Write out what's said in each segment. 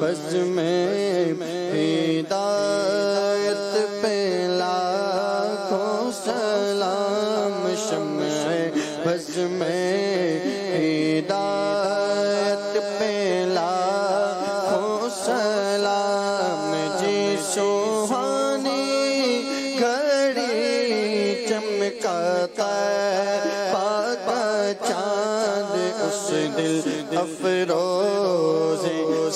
بز میں ہدایت پہ لاکھوں سلام، شمع بز میں ہدایت پہ لاکھوں سلام، جی سوہانی گھڑی چمکاتا پاکا چاند اس دل افروز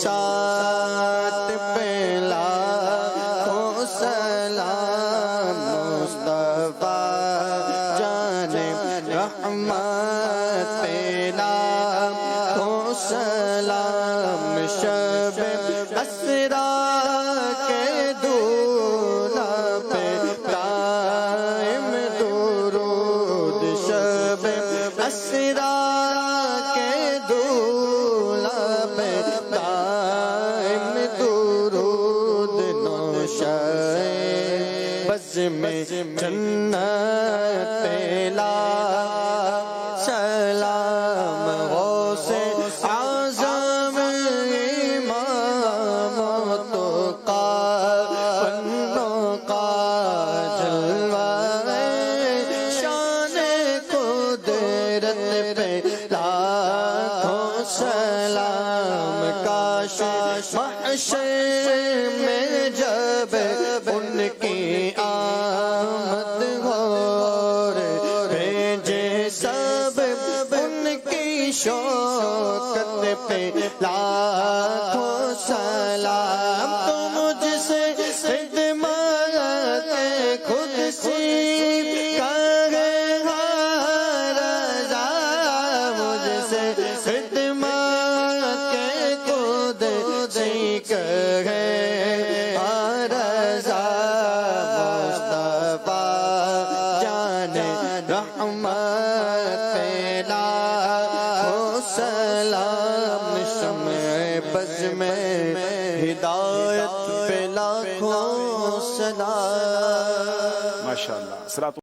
سات پہ لاکھوں سلام، مصطفیٰ جان رحمت پہ لاکھوں سلام، شب اسرا کے دولہ پہ قائم درود، شب اسرا کے دولہ پہ قائم درود، نوشہ بز میں جنت پہ لاکھ سلام، غوث اعظم امام تو بندوں کا جلوہ شان قدرت پہ لاکھوں سلام، کاش محشر میں جب ان کی آمد ہو، بھیجے سب ان کی شوکت پہ لاکھوں سلام، تو مجھ سے خدمت خود سی کرے ہر رضا، مجھ سے خدمت خود سی کرے ہر رضا، مصطفیٰ جان رحمت پہ لاکھوں سلام، شمع بز میں ہدایت پہ لاکھوں سلام۔ ماشاءاللہ۔